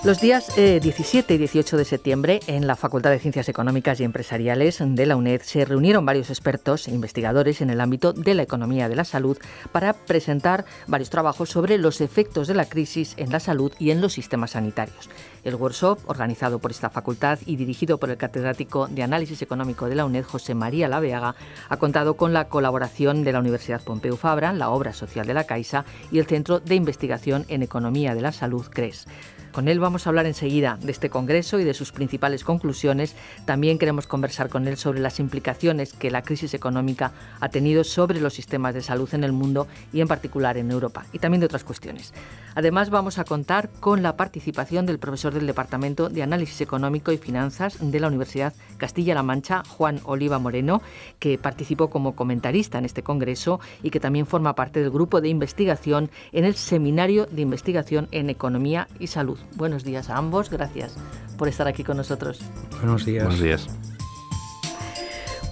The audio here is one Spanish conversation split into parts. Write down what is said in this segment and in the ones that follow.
Los días 17 y 18 de septiembre, en la Facultad de Ciencias Económicas y Empresariales de la UNED, se reunieron varios expertos e investigadores en el ámbito de la economía de la salud para presentar varios trabajos sobre los efectos de la crisis en la salud y en los sistemas sanitarios. El workshop, organizado por esta facultad y dirigido por el catedrático de Análisis Económico de la UNED, José María Laveaga, ha contado con la colaboración de la Universidad Pompeu Fabra, la Obra Social de la Caixa y el Centro de Investigación en Economía de la Salud, CRES. Con él vamos a hablar enseguida de este congreso y de sus principales conclusiones. También queremos conversar con él sobre las implicaciones que la crisis económica ha tenido sobre los sistemas de salud en el mundo y en particular en Europa, y también de otras cuestiones. Además, vamos a contar con la participación del profesor del Departamento de Análisis Económico y Finanzas de la Universidad Castilla-La Mancha, Juan Oliva Moreno, que participó como comentarista en este congreso y que también forma parte del grupo de investigación en el Seminario de Investigación en Economía y Salud. Buenos días a ambos, gracias por estar aquí con nosotros. Buenos días. Buenos días.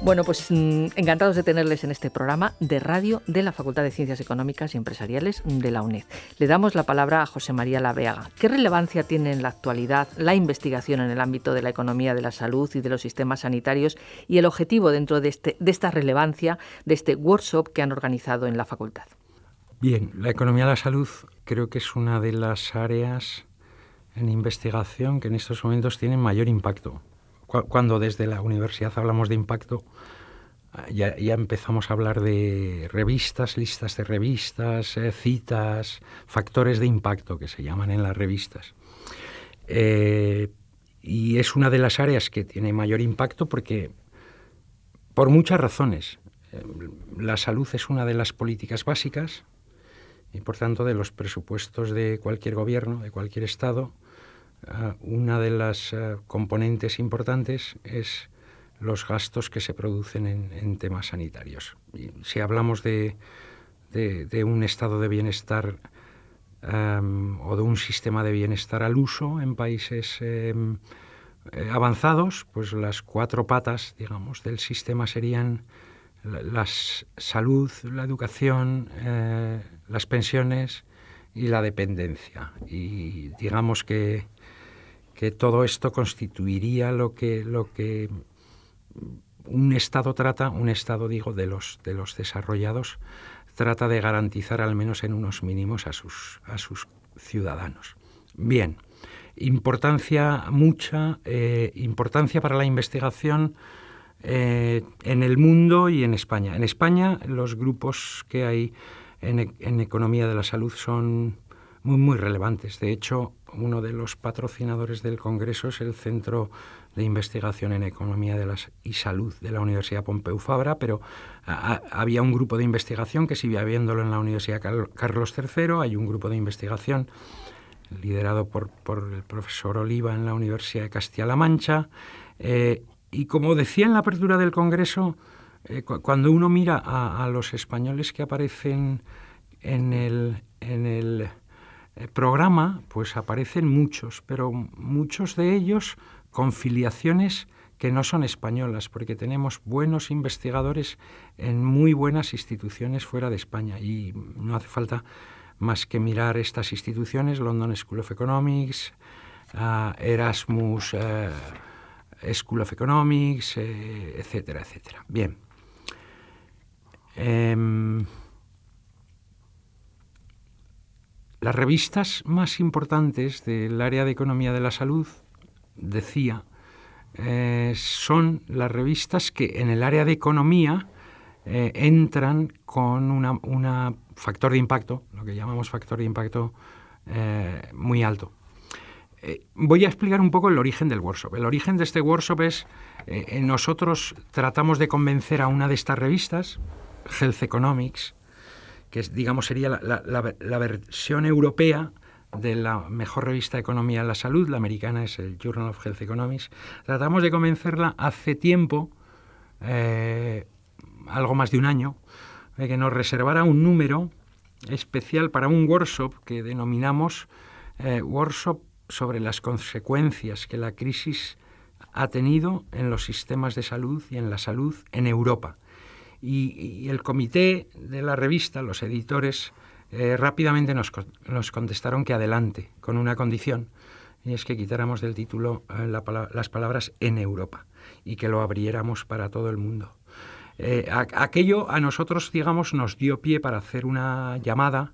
Bueno, pues encantados de tenerles en este programa de radio de la Facultad de Ciencias Económicas y Empresariales de la UNED. Le damos la palabra a José María Laveaga. ¿Qué relevancia tiene en la actualidad la investigación en el ámbito de la economía de la salud y de los sistemas sanitarios y el objetivo dentro de esta relevancia de este workshop que han organizado en la facultad? Bien, la economía de la salud creo que es una de las áreas en investigación que en estos momentos tienen mayor impacto. Cuando desde la universidad hablamos de impacto, ya empezamos a hablar de revistas, listas de revistas, citas, factores de impacto que se llaman en las revistas. Y es una de las áreas que tiene mayor impacto porque, por muchas razones, la salud es una de las políticas básicas y, por tanto, de los presupuestos de cualquier gobierno, de cualquier Estado. Una de las componentes importantes es los gastos que se producen en temas sanitarios. Y si hablamos de un estado de bienestar o de un sistema de bienestar al uso en países avanzados, pues las cuatro patas, digamos, del sistema serían la salud, la educación, las pensiones y la dependencia. Y digamos que todo esto constituiría lo que un Estado trata, un Estado, digo, de los desarrollados, trata de garantizar al menos en unos mínimos a sus ciudadanos. Bien, importancia para la investigación en el mundo y en España. En España los grupos que hay en economía de la salud son muy, muy relevantes. De hecho, uno de los patrocinadores del Congreso es el Centro de Investigación en Economía y Salud de la Universidad Pompeu Fabra, pero había un grupo de investigación que sigue habiéndolo en la Universidad Carlos III, hay un grupo de investigación liderado por el profesor Oliva en la Universidad de Castilla-La Mancha, y como decía en la apertura del Congreso, cuando uno mira a los españoles que aparecen en el programa, pues aparecen muchos, pero muchos de ellos con filiaciones que no son españolas, porque tenemos buenos investigadores en muy buenas instituciones fuera de España y no hace falta más que mirar estas instituciones: London School of Economics, Erasmus School of Economics, etcétera, etcétera. Bien. Las revistas más importantes del área de economía de la salud, decía, son las revistas que en el área de economía entran con una factor de impacto, lo que llamamos factor de impacto muy alto. Voy a explicar un poco el origen del workshop. El origen de este workshop es, nosotros tratamos de convencer a una de estas revistas, Health Economics, que digamos sería la versión europea de la mejor revista de economía de la salud. La americana es el Journal of Health Economics. Tratamos de convencerla hace tiempo, algo más de un año, de que nos reservara un número especial para un workshop que denominamos workshop sobre las consecuencias que la crisis ha tenido en los sistemas de salud y en la salud en Europa. Y el comité de la revista, los editores, rápidamente nos contestaron que adelante, con una condición, y es que quitáramos del título las palabras en Europa y que lo abriéramos para todo el mundo. Aquello a nosotros, digamos, nos dio pie para hacer una llamada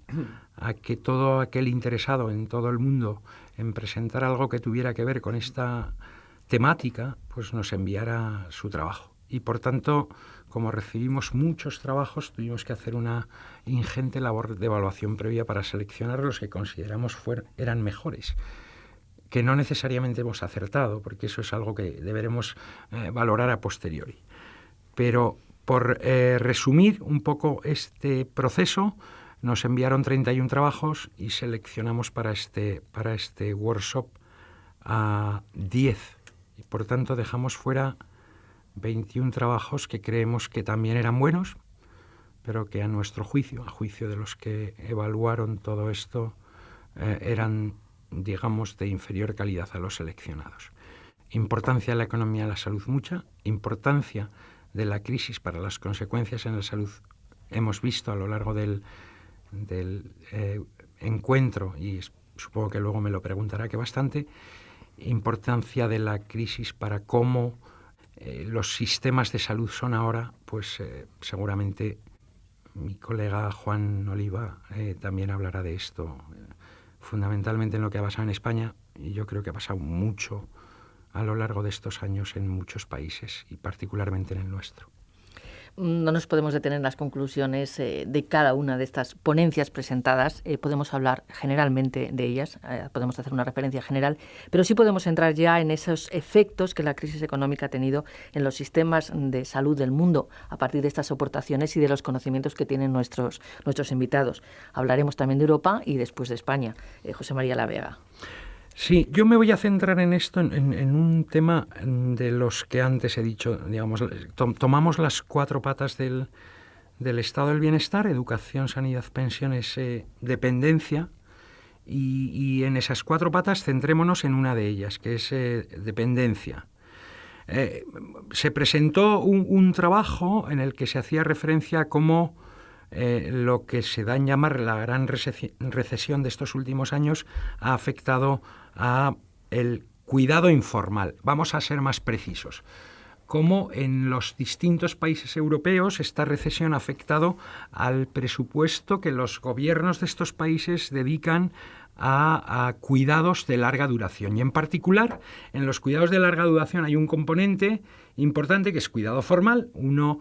a que todo aquel interesado en todo el mundo en presentar algo que tuviera que ver con esta temática, pues nos enviara su trabajo. Y por tanto, como recibimos muchos trabajos, tuvimos que hacer una ingente labor de evaluación previa para seleccionar los que consideramos eran mejores, que no necesariamente hemos acertado, porque eso es algo que deberemos valorar a posteriori. Pero por resumir un poco este proceso, nos enviaron 31 trabajos y seleccionamos para este workshop a 10. Y por tanto dejamos fuera 21 trabajos que creemos que también eran buenos, pero que a nuestro juicio, a juicio de los que evaluaron todo esto, eran, digamos, de inferior calidad a los seleccionados. Importancia de la economía de la salud mucha, importancia de la crisis para las consecuencias en la salud hemos visto a lo largo del encuentro, y supongo que luego me lo preguntará que bastante, importancia de la crisis para cómo los sistemas de salud son ahora, pues seguramente mi colega Juan Oliva también hablará de esto, fundamentalmente en lo que ha pasado en España, y yo creo que ha pasado mucho a lo largo de estos años en muchos países y particularmente en el nuestro. No nos podemos detener en las conclusiones de cada una de estas ponencias presentadas. Podemos hablar generalmente de ellas, podemos hacer una referencia general, pero sí podemos entrar ya en esos efectos que la crisis económica ha tenido en los sistemas de salud del mundo a partir de estas aportaciones y de los conocimientos que tienen nuestros invitados. Hablaremos también de Europa y después de España. José María Lavega. Sí, yo me voy a centrar en esto, en un tema de los que antes he dicho, digamos, tomamos las 4 patas del estado del bienestar: educación, sanidad, pensiones, dependencia, y en esas 4 patas centrémonos en una de ellas, que es dependencia. Se presentó un trabajo en el que se hacía referencia a cómo lo que se da en llamar la gran recesión de estos últimos años ha afectado a el cuidado informal. Vamos a ser más precisos. Cómo en los distintos países europeos esta recesión ha afectado al presupuesto que los gobiernos de estos países dedican a cuidados de larga duración. Y en particular, en los cuidados de larga duración hay un componente importante que es cuidado formal. Uno,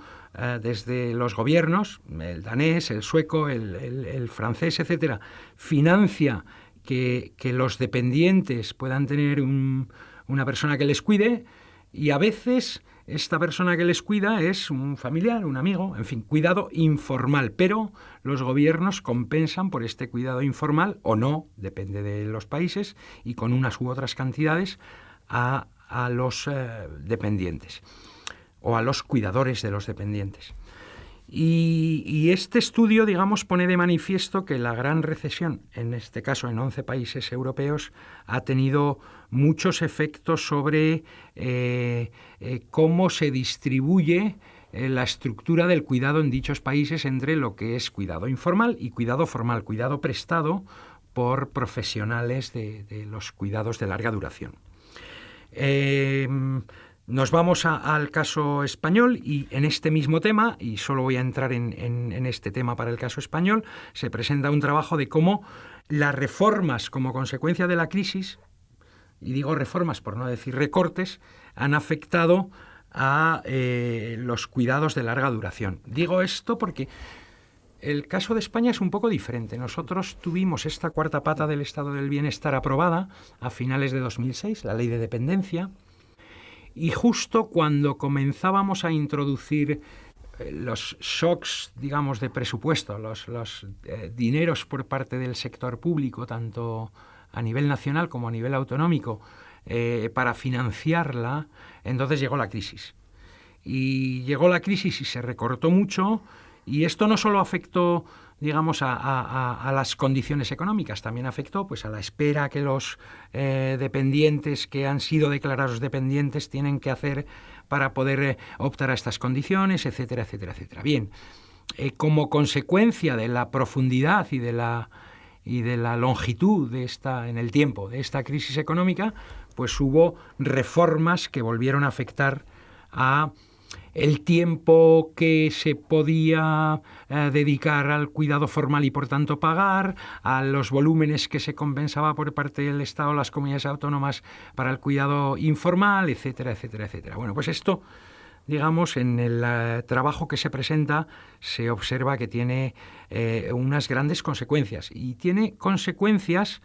desde los gobiernos, el danés, el sueco, el francés, etcétera, financia que los dependientes puedan tener una persona que les cuide, y a veces esta persona que les cuida es un familiar, un amigo, en fin, cuidado informal, pero los gobiernos compensan por este cuidado informal, o no, depende de los países, y con unas u otras cantidades a los dependientes o a los cuidadores de los dependientes. Y este estudio, digamos, pone de manifiesto que la gran recesión, en este caso en 11 países europeos, ha tenido muchos efectos sobre cómo se distribuye la estructura del cuidado en dichos países entre lo que es cuidado informal y cuidado formal, cuidado prestado por profesionales de los cuidados de larga duración. Nos vamos al caso español, y en este mismo tema, y solo voy a entrar en este tema para el caso español, se presenta un trabajo de cómo las reformas como consecuencia de la crisis, y digo reformas por no decir recortes, han afectado a los cuidados de larga duración. Digo esto porque el caso de España es un poco diferente. Nosotros tuvimos esta 4ª pata del estado del bienestar aprobada a finales de 2006, la ley de dependencia, y justo cuando comenzábamos a introducir los shocks, digamos, de presupuesto, los dineros por parte del sector público, tanto a nivel nacional como a nivel autonómico, para financiarla, entonces llegó la crisis. Y llegó la crisis y se recortó mucho, y esto no solo afectó, digamos, a las condiciones económicas, también afectó pues a la espera que los dependientes que han sido declarados dependientes tienen que hacer para poder optar a estas condiciones, etcétera, etcétera, etcétera. Bien, como consecuencia de la profundidad y de y de la longitud en el tiempo de esta crisis económica, pues hubo reformas que volvieron a afectar a el tiempo que se podía dedicar al cuidado formal y por tanto pagar, a los volúmenes que se compensaba por parte del Estado, las comunidades autónomas para el cuidado informal, etcétera, etcétera, etcétera. Bueno, pues esto, digamos, en el trabajo que se presenta se observa que tiene unas grandes consecuencias, y tiene consecuencias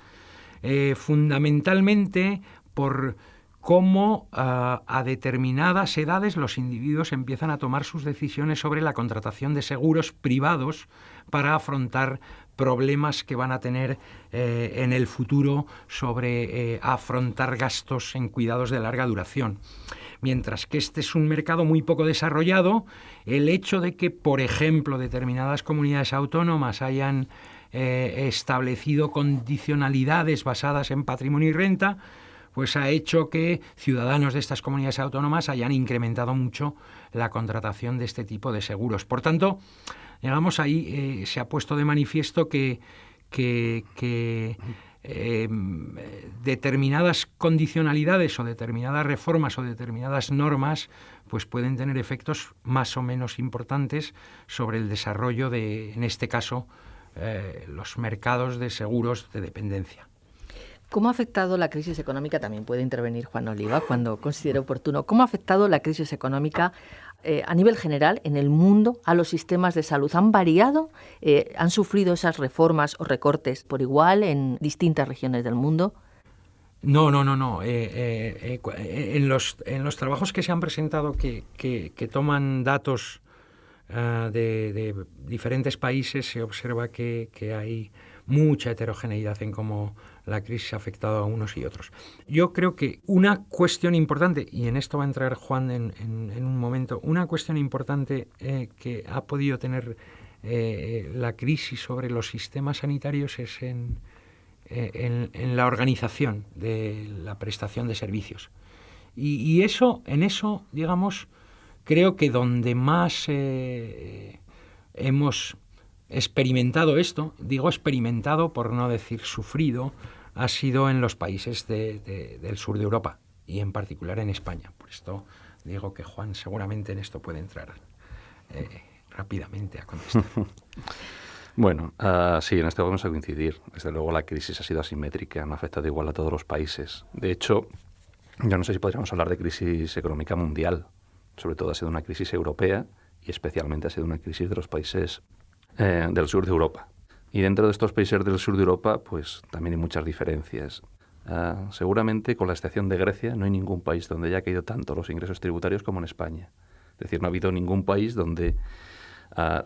fundamentalmente por cómo a determinadas edades los individuos empiezan a tomar sus decisiones sobre la contratación de seguros privados para afrontar problemas que van a tener en el futuro sobre afrontar gastos en cuidados de larga duración. Mientras que este es un mercado muy poco desarrollado, el hecho de que, por ejemplo, determinadas comunidades autónomas hayan establecido condicionalidades basadas en patrimonio y renta, pues ha hecho que ciudadanos de estas comunidades autónomas hayan incrementado mucho la contratación de este tipo de seguros. Por tanto, digamos, ahí se ha puesto de manifiesto que determinadas condicionalidades o determinadas reformas o determinadas normas pues pueden tener efectos más o menos importantes sobre el desarrollo de, en este caso, los mercados de seguros de dependencia. ¿Cómo ha afectado la crisis económica? También puede intervenir Juan Oliva cuando considere oportuno. ¿Cómo ha afectado la crisis económica a nivel general en el mundo a los sistemas de salud? ¿Han variado? ¿Han sufrido esas reformas o recortes por igual en distintas regiones del mundo? No. En los trabajos que se han presentado que toman datos de diferentes países, se observa que hay mucha heterogeneidad en cómo la crisis ha afectado a unos y otros. Yo creo que una cuestión importante, y en esto va a entrar Juan en un momento, una cuestión importante que ha podido tener la crisis sobre los sistemas sanitarios es en la organización de la prestación de servicios. Y en eso, digamos, creo que donde más hemos experimentado esto, digo experimentado por no decir sufrido, ha sido en los países del sur de Europa y en particular en España. Por esto digo que Juan seguramente en esto puede entrar rápidamente a contestar. Bueno, sí, en esto vamos a coincidir. Desde luego la crisis ha sido asimétrica, no ha afectado igual a todos los países. De hecho, yo no sé si podríamos hablar de crisis económica mundial. Sobre todo ha sido una crisis europea y especialmente ha sido una crisis de los países del sur de Europa. Y dentro de estos países del sur de Europa, pues también hay muchas diferencias. Seguramente, con la excepción de Grecia, no hay ningún país donde haya caído tanto los ingresos tributarios como en España. Es decir, no ha habido ningún país donde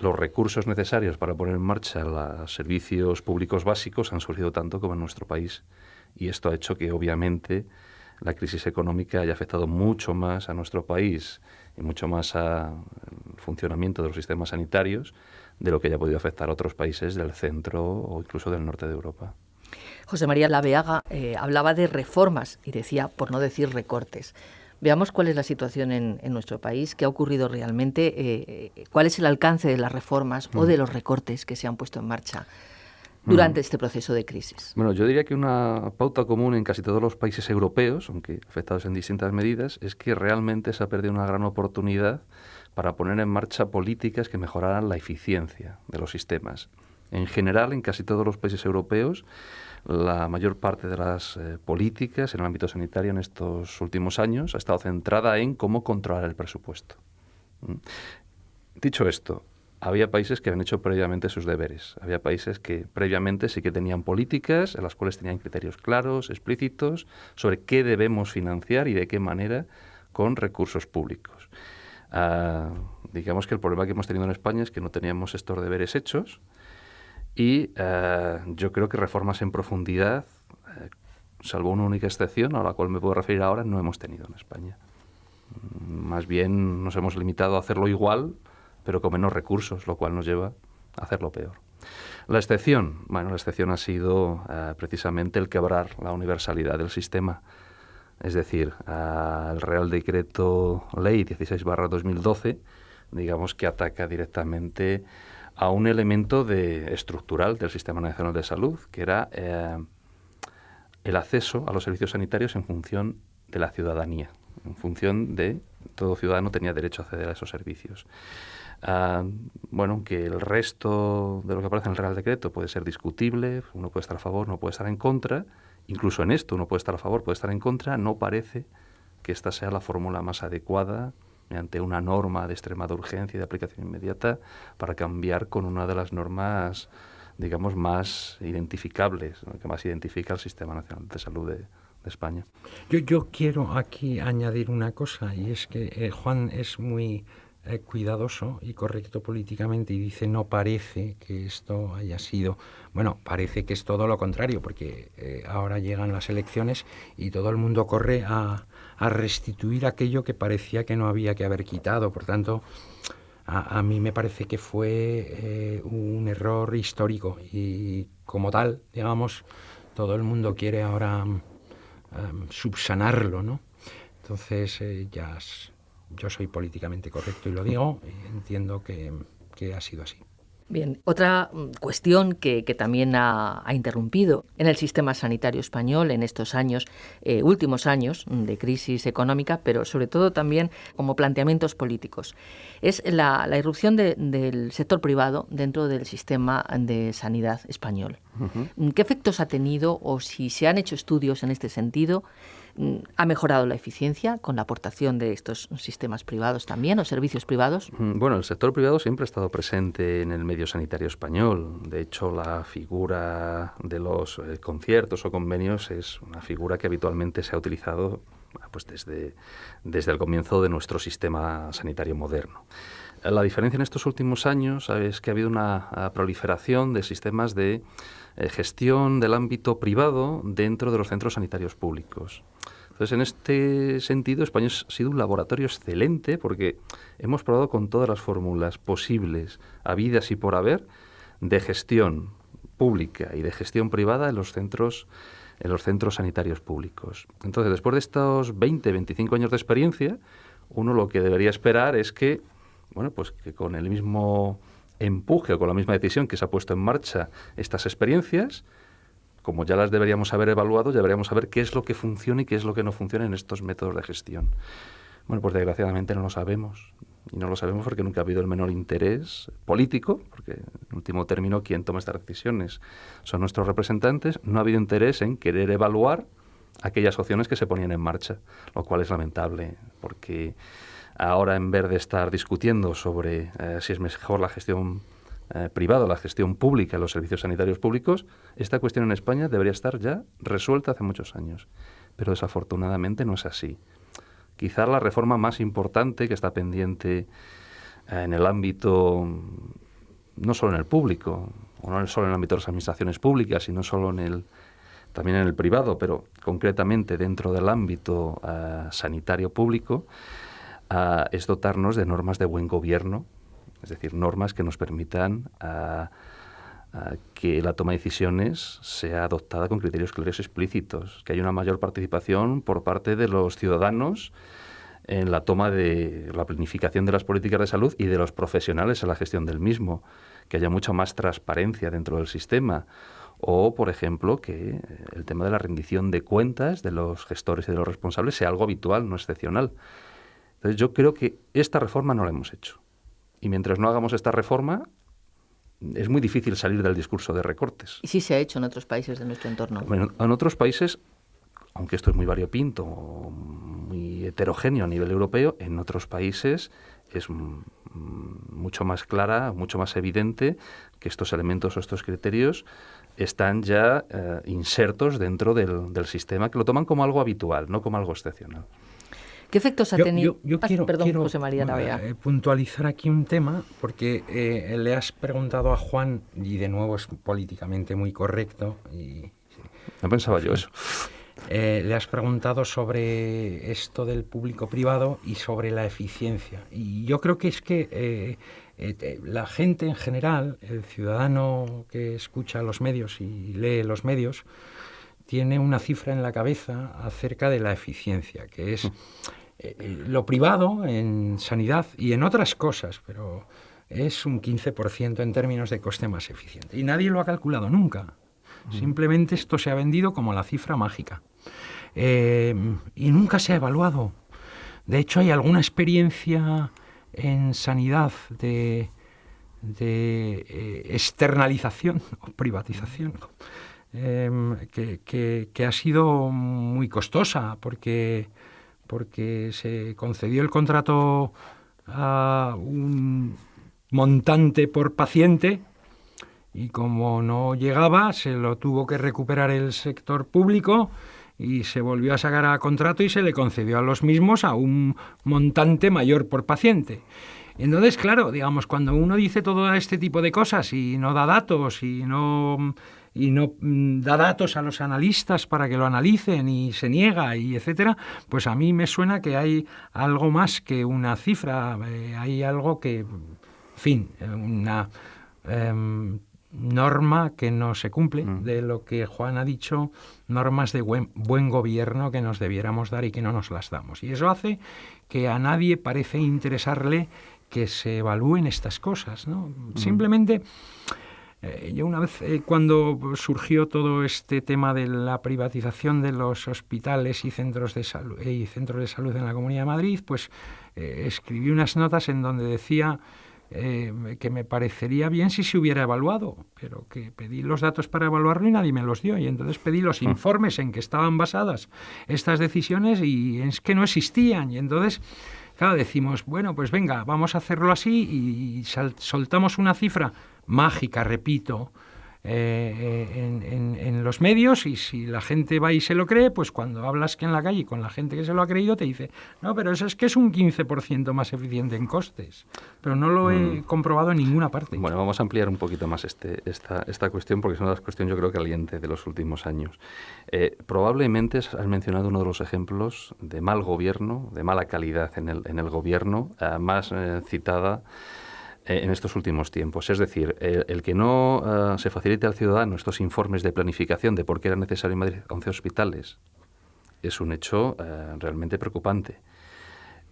los recursos necesarios para poner en marcha los servicios públicos básicos han surgido tanto como en nuestro país. Y esto ha hecho que, obviamente, la crisis económica haya afectado mucho más a nuestro país y mucho más al funcionamiento de los sistemas sanitarios de lo que haya podido afectar a otros países del centro o incluso del norte de Europa. José María Laveaga hablaba de reformas y decía, por no decir recortes. Veamos cuál es la situación en nuestro país, qué ha ocurrido realmente, cuál es el alcance de las reformas o de los recortes que se han puesto en marcha durante este proceso de crisis. Bueno, yo diría que una pauta común en casi todos los países europeos, aunque afectados en distintas medidas, es que realmente se ha perdido una gran oportunidad para poner en marcha políticas que mejoraran la eficiencia de los sistemas. En general, en casi todos los países europeos, la mayor parte de las políticas en el ámbito sanitario en estos últimos años ha estado centrada en cómo controlar el presupuesto. Dicho esto, había países que habían hecho previamente sus deberes. Había países que previamente sí que tenían políticas en las cuales tenían criterios claros, explícitos, sobre qué debemos financiar y de qué manera con recursos públicos. Digamos que el problema que hemos tenido en España es que no teníamos estos deberes hechos y yo creo que reformas en profundidad, salvo una única excepción a la cual me puedo referir ahora, no hemos tenido en España. Más bien nos hemos limitado a hacerlo igual, pero con menos recursos, lo cual nos lleva a hacerlo peor. La excepción ha sido precisamente el quebrar la universalidad del sistema. Es decir, el Real Decreto Ley 16/2012, digamos que ataca directamente a un elemento estructural del Sistema Nacional de Salud, que era el acceso a los servicios sanitarios en función de la ciudadanía, en función de todo ciudadano tenía derecho a acceder a esos servicios. Que el resto de lo que aparece en el Real Decreto puede ser discutible, uno puede estar a favor, no puede estar en contra, incluso en esto uno puede estar a favor, puede estar en contra, no parece que esta sea la fórmula más adecuada mediante una norma de extremada urgencia y de aplicación inmediata para cambiar con una de las normas, digamos, más identificables, ¿no?, que más identifica el Sistema Nacional de Salud de España. Yo quiero aquí añadir una cosa, y es que Juan es muy cuidadoso y correcto políticamente y dice no parece que esto haya sido... Bueno, parece que es todo lo contrario, porque ahora llegan las elecciones y todo el mundo corre a restituir aquello que parecía que no había que haber quitado. Por tanto, a mí me parece que fue un error histórico y como tal, digamos, todo el mundo quiere ahora subsanarlo, ¿no? Entonces, yo soy políticamente correcto y lo digo, y entiendo que ha sido así. Bien, otra cuestión que también ha interrumpido en el sistema sanitario español en estos años, últimos años de crisis económica, pero sobre todo también como planteamientos políticos, es la irrupción del sector privado dentro del sistema de sanidad español. Uh-huh. ¿Qué efectos ha tenido o si se han hecho estudios en este sentido? ¿Ha mejorado la eficiencia con la aportación de estos sistemas privados también o servicios privados? Bueno, el sector privado siempre ha estado presente en el medio sanitario español. De hecho, la figura de los conciertos o convenios es una figura que habitualmente se ha utilizado pues desde el comienzo de nuestro sistema sanitario moderno. La diferencia en estos últimos años es que ha habido una proliferación de sistemas de gestión del ámbito privado dentro de los centros sanitarios públicos. Entonces, en este sentido, España ha sido un laboratorio excelente porque hemos probado con todas las fórmulas posibles, habidas y por haber, de gestión pública y de gestión privada en los centros sanitarios públicos. Entonces, después de estos 20, 25 años de experiencia, uno lo que debería esperar es que, que con el mismo empuje o con la misma decisión que se ha puesto en marcha estas experiencias, como ya las deberíamos haber evaluado, ya deberíamos saber qué es lo que funciona y qué es lo que no funciona en estos métodos de gestión. Bueno, pues desgraciadamente no lo sabemos. Y no lo sabemos porque nunca ha habido el menor interés político, porque en último término quien toma estas decisiones son nuestros representantes. No ha habido interés en querer evaluar aquellas opciones que se ponían en marcha, lo cual es lamentable, porque ahora en vez de estar discutiendo sobre si es mejor la gestión privada o la gestión pública en los servicios sanitarios públicos, esta cuestión en España debería estar ya resuelta hace muchos años. Pero desafortunadamente no es así. Quizá la reforma más importante que está pendiente en el ámbito, no solo en el público, o no solo en el ámbito de las administraciones públicas, sino solo también en el privado, pero concretamente dentro del ámbito sanitario público, es dotarnos de normas de buen gobierno, es decir, normas que nos permitan que la toma de decisiones sea adoptada con criterios claros y explícitos, que haya una mayor participación por parte de los ciudadanos en la toma de la planificación de las políticas de salud y de los profesionales en la gestión del mismo, que haya mucha más transparencia dentro del sistema, o, por ejemplo, que el tema de la rendición de cuentas de los gestores y de los responsables sea algo habitual, no excepcional. Entonces, yo creo que esta reforma no la hemos hecho. Y mientras no hagamos esta reforma, es muy difícil salir del discurso de recortes. ¿Y sí se ha hecho en otros países de nuestro entorno? Bueno, en otros países, aunque esto es muy variopinto, muy heterogéneo a nivel europeo, en otros países es mucho más clara, mucho más evidente que estos elementos o estos criterios están ya insertos dentro del sistema, que lo toman como algo habitual, no como algo excepcional. ¿Qué efectos ha tenido? Yo quiero José María Navea. Puntualizar aquí un tema, porque le has preguntado a Juan, y de nuevo es políticamente muy correcto. No pensaba yo eso. Le has preguntado sobre esto del público-privado y sobre la eficiencia. Y yo creo que es que la gente en general, el ciudadano que escucha los medios y lee los medios, tiene una cifra en la cabeza acerca de la eficiencia, que es lo privado en sanidad y en otras cosas, pero es un 15% en términos de coste más eficiente. Y nadie lo ha calculado nunca. Simplemente esto se ha vendido como la cifra mágica. Y nunca se ha evaluado. De hecho, hay alguna experiencia en sanidad de externalización o privatización que ha sido muy costosa porque se concedió el contrato a un montante por paciente y como no llegaba se lo tuvo que recuperar el sector público y se volvió a sacar a contrato y se le concedió a los mismos a un montante mayor por paciente. Entonces, claro, digamos, cuando uno dice todo este tipo de cosas y no da datos y no da datos a los analistas para que lo analicen y se niega y etcétera, pues a mí me suena que hay algo más que una cifra, hay algo que, en fin, una norma que no se cumple, de lo que Juan ha dicho, normas de buen gobierno que nos debiéramos dar y que no nos las damos. Y eso hace que a nadie parece interesarle que se evalúen estas cosas, ¿no? Simplemente, yo una vez, cuando surgió todo este tema de la privatización de los hospitales y centros de salud en la Comunidad de Madrid, pues escribí unas notas en donde decía que me parecería bien si se hubiera evaluado, pero que pedí los datos para evaluarlo y nadie me los dio. Y entonces pedí los informes en que estaban basadas estas decisiones y es que no existían. Y entonces, claro, decimos, bueno, pues venga, vamos a hacerlo así y soltamos una cifra mágica, repito, en los medios, y si la gente va y se lo cree, pues cuando hablas que en la calle con la gente que se lo ha creído te dice, no, pero eso es que es un 15% más eficiente en costes, pero no lo he comprobado en ninguna parte. Bueno, vamos a ampliar un poquito más esta cuestión, porque es una de las cuestiones yo creo caliente de los últimos años. Probablemente has mencionado uno de los ejemplos de mal gobierno, de mala calidad en el gobierno, más citada en estos últimos tiempos. Es decir, el que no se facilite al ciudadano estos informes de planificación de por qué era necesario en Madrid 11 hospitales es un hecho realmente preocupante.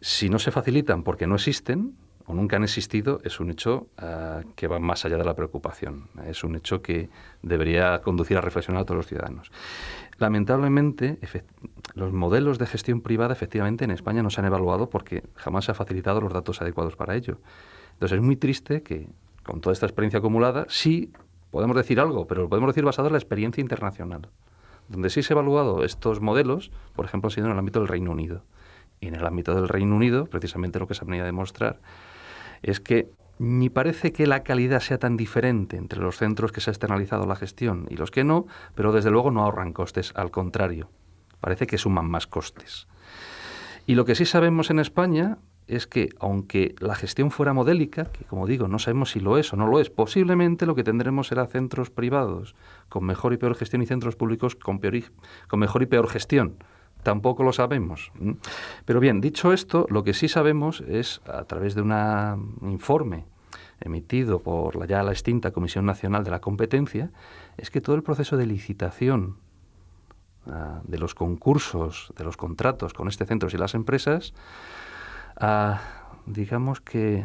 Si no se facilitan porque no existen o nunca han existido, es un hecho que va más allá de la preocupación. Es un hecho que debería conducir a reflexionar a todos los ciudadanos. Lamentablemente, los modelos de gestión privada efectivamente en España no se han evaluado porque jamás se han facilitado los datos adecuados para ello. Entonces es muy triste que, con toda esta experiencia acumulada, sí podemos decir algo, pero lo podemos decir basado en la experiencia internacional. Donde sí se han evaluado estos modelos, por ejemplo, han sido en el ámbito del Reino Unido. Y en el ámbito del Reino Unido, precisamente lo que se ha venido a demostrar es que ni parece que la calidad sea tan diferente entre los centros que se ha externalizado la gestión y los que no, pero desde luego no ahorran costes, al contrario, parece que suman más costes. Y lo que sí sabemos en España es que, aunque la gestión fuera modélica, que como digo, no sabemos si lo es o no lo es, posiblemente lo que tendremos será centros privados con mejor y peor gestión y centros públicos con mejor y peor gestión. Tampoco lo sabemos. Pero bien, dicho esto, lo que sí sabemos es, a través de un informe emitido por la ya extinta Comisión Nacional de la Competencia, es que todo el proceso de licitación de los concursos, de los contratos con este centro y las empresas, digamos que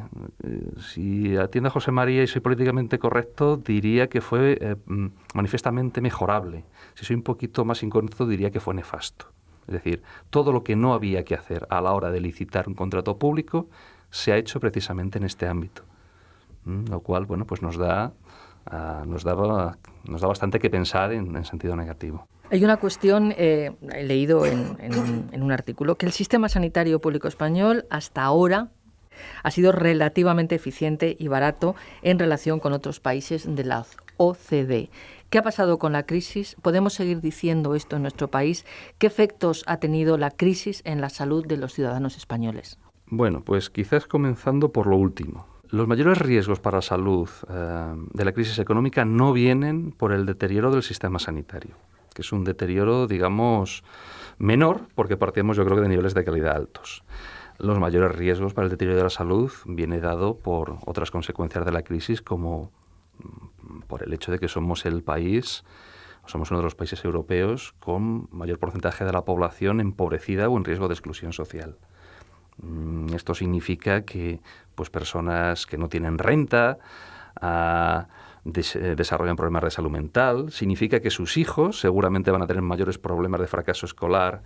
si atiende a José María y soy políticamente correcto, diría que fue manifiestamente mejorable. Si soy un poquito más incorrecto, diría que fue nefasto. Es decir, todo lo que no había que hacer a la hora de licitar un contrato público se ha hecho precisamente en este ámbito. Lo cual, bueno, pues nos da bastante que pensar en sentido negativo. Hay una cuestión, he leído en un artículo, que el sistema sanitario público español hasta ahora ha sido relativamente eficiente y barato en relación con otros países de la OCDE. ¿Qué ha pasado con la crisis? ¿Podemos seguir diciendo esto en nuestro país? ¿Qué efectos ha tenido la crisis en la salud de los ciudadanos españoles? Bueno, pues quizás comenzando por lo último. Los mayores riesgos para la salud de la crisis económica no vienen por el deterioro del sistema sanitario, que es un deterioro, digamos, menor, porque partimos, yo creo, que de niveles de calidad altos. Los mayores riesgos para el deterioro de la salud viene dado por otras consecuencias de la crisis, como por el hecho de que somos uno de los países europeos con mayor porcentaje de la población empobrecida o en riesgo de exclusión social. Esto significa que pues personas que no tienen renta desarrollan problemas de salud mental. Significa que sus hijos seguramente van a tener mayores problemas de fracaso escolar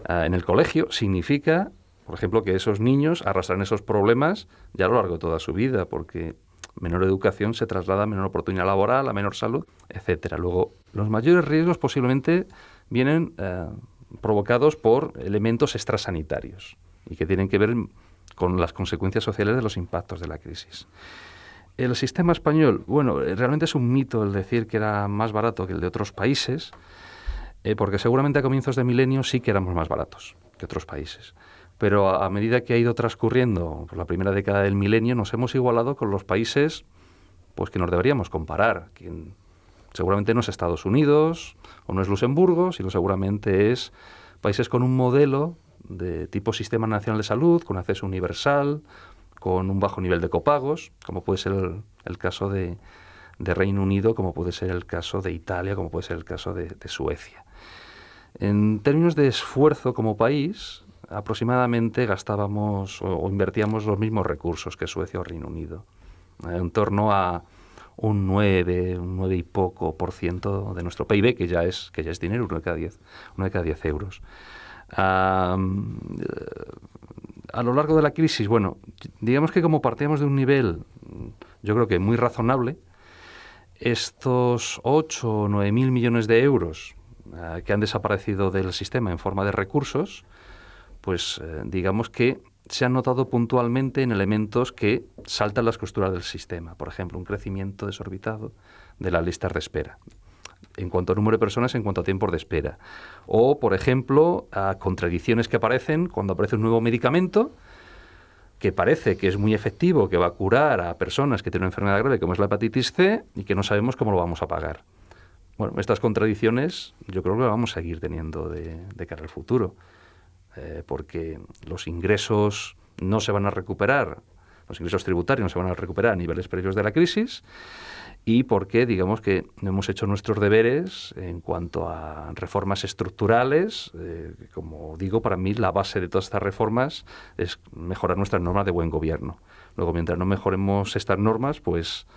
en el colegio. Significa, por ejemplo, que esos niños arrastran esos problemas ya a lo largo de toda su vida, porque menor educación se traslada a menor oportunidad laboral, a menor salud, etcétera. Luego, los mayores riesgos posiblemente vienen provocados por elementos extrasanitarios y que tienen que ver con las consecuencias sociales de los impactos de la crisis. El sistema español, bueno, realmente es un mito el decir que era más barato que el de otros países, porque seguramente a comienzos de milenio sí que éramos más baratos que otros países. Pero a medida que ha ido transcurriendo pues, la primera década del milenio, nos hemos igualado con los países pues, que nos deberíamos comparar. Que seguramente no es Estados Unidos o no es Luxemburgo, sino seguramente es países con un modelo de tipo Sistema Nacional de Salud, con acceso universal, con un bajo nivel de copagos, como puede ser el caso de Reino Unido, como puede ser el caso de Italia, como puede ser el caso de Suecia. En términos de esfuerzo como país, aproximadamente gastábamos o invertíamos los mismos recursos que Suecia o Reino Unido, en torno a un 9 y poco por ciento de nuestro PIB, que ya es dinero, uno de cada 10 euros. A lo largo de la crisis, bueno, digamos que como partíamos de un nivel, yo creo que muy razonable, estos 8 o 9 mil millones de euros que han desaparecido del sistema en forma de recursos, pues digamos que se han notado puntualmente en elementos que saltan las costuras del sistema. Por ejemplo, un crecimiento desorbitado de las listas de espera, en cuanto a número de personas, en cuanto a tiempos de espera. O, por ejemplo, a contradicciones que aparecen cuando aparece un nuevo medicamento que parece que es muy efectivo, que va a curar a personas que tienen una enfermedad grave como es la hepatitis C y que no sabemos cómo lo vamos a pagar. Bueno, estas contradicciones yo creo que las vamos a seguir teniendo de cara al futuro, porque los ingresos no se van a recuperar, los ingresos tributarios no se van a recuperar a niveles previos de la crisis, y porque, digamos que no hemos hecho nuestros deberes en cuanto a reformas estructurales. Como digo, para mí la base de todas estas reformas es mejorar nuestras normas de buen gobierno. Luego, mientras no mejoremos estas normas, pues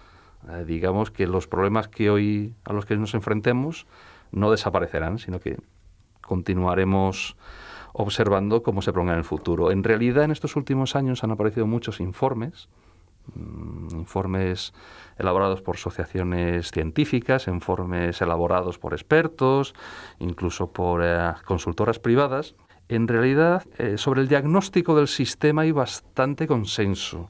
digamos que los problemas a los que nos enfrentemos no desaparecerán, sino que continuaremos observando cómo se prolonga en el futuro. En realidad, en estos últimos años han aparecido muchos informes elaborados por asociaciones científicas, informes elaborados por expertos, incluso por consultoras privadas. En realidad, sobre el diagnóstico del sistema hay bastante consenso.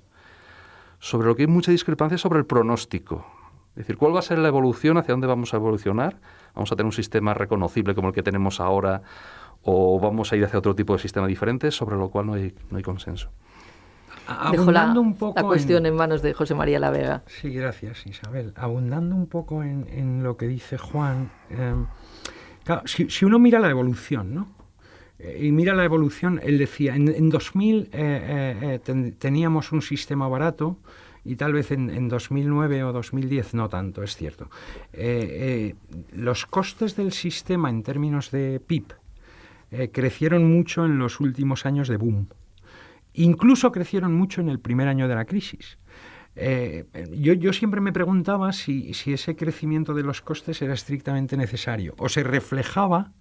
Sobre lo que hay mucha discrepancia es sobre el pronóstico. Es decir, ¿cuál va a ser la evolución? ¿Hacia dónde vamos a evolucionar? ¿Vamos a tener un sistema reconocible como el que tenemos ahora o vamos a ir hacia otro tipo de sistema diferente? Sobre lo cual no hay consenso. Dejo la cuestión en manos de José María Lavega. Sí, gracias, Isabel. Abundando un poco en lo que dice Juan, claro, si uno mira la evolución, ¿no? Y mira la evolución, él decía, en 2000 teníamos un sistema barato y tal vez en 2009 o 2010 no tanto, es cierto. Los costes del sistema en términos de PIB crecieron mucho en los últimos años de boom. Incluso crecieron mucho en el primer año de la crisis. Yo siempre me preguntaba si ese crecimiento de los costes era estrictamente necesario o se reflejaba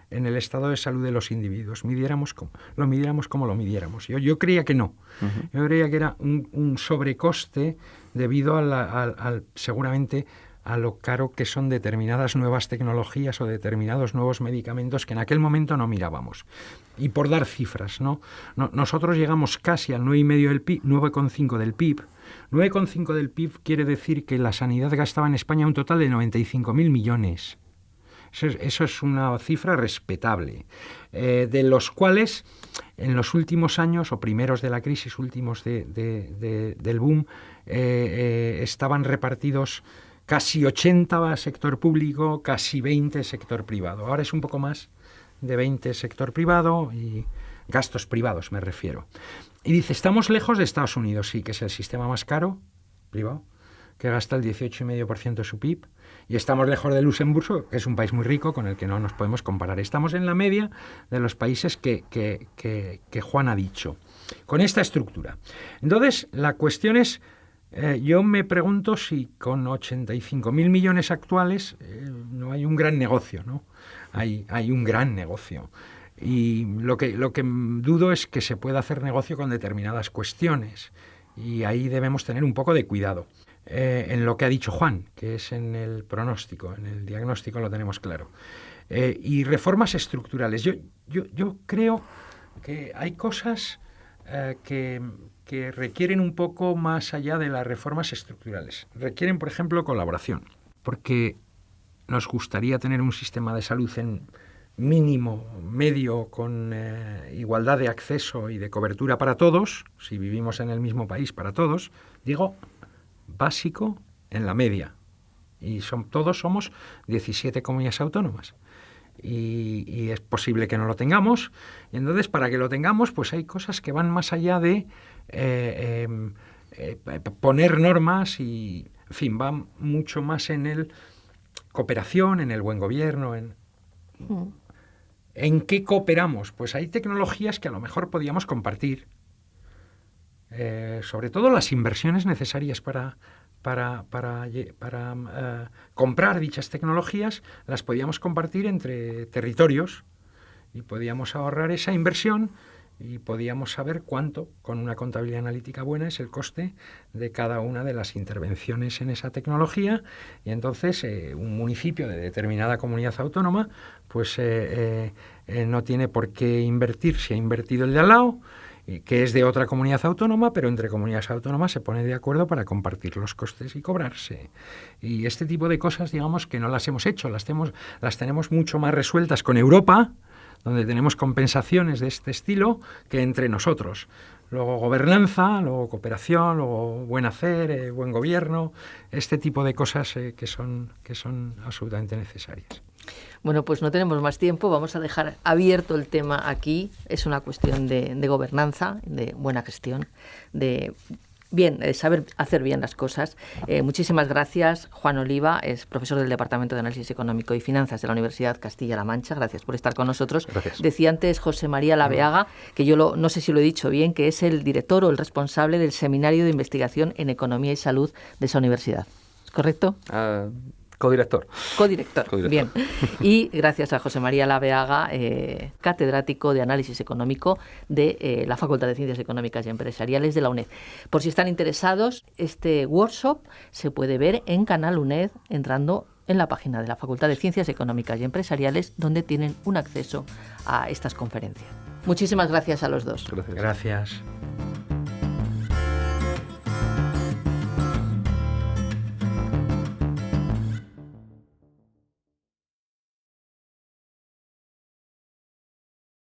en el estado de salud de los individuos, lo midiéramos como lo midiéramos. Yo creía que no. Uh-huh. Yo creía que era un sobrecoste debido seguramente a lo caro que son determinadas nuevas tecnologías o determinados nuevos medicamentos que en aquel momento no mirábamos. Y por dar cifras, nosotros llegamos casi al 9,5 del PIB, 9,5 del PIB. 9,5 del PIB quiere decir que la sanidad gastaba en España un total de 95.000 millones. Eso es una cifra respetable, de los cuales en los últimos años, o primeros de la crisis, últimos del boom, estaban repartidos casi 80 sector público, casi 20 sector privado. Ahora es un poco más de 20 sector privado y gastos privados me refiero. Y dice, estamos lejos de Estados Unidos, sí, que es el sistema más caro, privado, que gasta el 18,5% de su PIB, y estamos lejos de Luxemburgo, que es un país muy rico con el que no nos podemos comparar. Estamos en la media de los países que Juan ha dicho, con esta estructura. Entonces, la cuestión es, yo me pregunto si con 85.000 millones actuales no hay un gran negocio, ¿no? Hay un gran negocio. Y lo que dudo es que se pueda hacer negocio con determinadas cuestiones. Y ahí debemos tener un poco de cuidado. En lo que ha dicho Juan, que es en el pronóstico, en el diagnóstico lo tenemos claro. Y reformas estructurales. Yo creo que hay cosas que requieren un poco más allá de las reformas estructurales. Requieren, por ejemplo, colaboración, porque nos gustaría tener un sistema de salud en mínimo, medio, con igualdad de acceso y de cobertura para todos, si vivimos en el mismo país para todos, digo, básico en la media. Y todos somos 17 comunidades autónomas. Y es posible que no lo tengamos. Y entonces, para que lo tengamos, pues hay cosas que van más allá de poner normas y, en fin, va mucho más en el cooperación, en el buen gobierno, ¿En qué cooperamos? Pues hay tecnologías que a lo mejor podíamos compartir, sobre todo las inversiones necesarias para comprar dichas tecnologías, las podíamos compartir entre territorios y podíamos ahorrar esa inversión y podíamos saber cuánto, con una contabilidad analítica buena, es el coste de cada una de las intervenciones en esa tecnología. Y entonces un municipio de determinada comunidad autónoma pues no tiene por qué invertir si ha invertido el de al lado, que es de otra comunidad autónoma, pero entre comunidades autónomas se ponen de acuerdo para compartir los costes y cobrarse. Y este tipo de cosas, digamos, que no las hemos hecho, las tenemos mucho más resueltas con Europa, donde tenemos compensaciones de este estilo, que entre nosotros. Luego gobernanza, luego cooperación, luego buen hacer, buen gobierno, este tipo de cosas que son absolutamente necesarias. Bueno, pues no tenemos más tiempo, vamos a dejar abierto el tema aquí. Es una cuestión de gobernanza, de buena gestión, de saber hacer bien las cosas. Muchísimas gracias. Juan Oliva es profesor del Departamento de Análisis Económico y Finanzas de la Universidad Castilla-La Mancha. Gracias por estar con nosotros. Gracias. Decía antes José María Laveaga, que yo no sé si lo he dicho bien, que es el director o el responsable del Seminario de Investigación en Economía y Salud de esa universidad. ¿Es correcto? Codirector. Codirector, bien. Y gracias a José María Laveaga, catedrático de Análisis Económico de la Facultad de Ciencias Económicas y Empresariales de la UNED. Por si están interesados, este workshop se puede ver en Canal UNED entrando en la página de la Facultad de Ciencias Económicas y Empresariales, donde tienen un acceso a estas conferencias. Muchísimas gracias a los dos. Gracias. Gracias.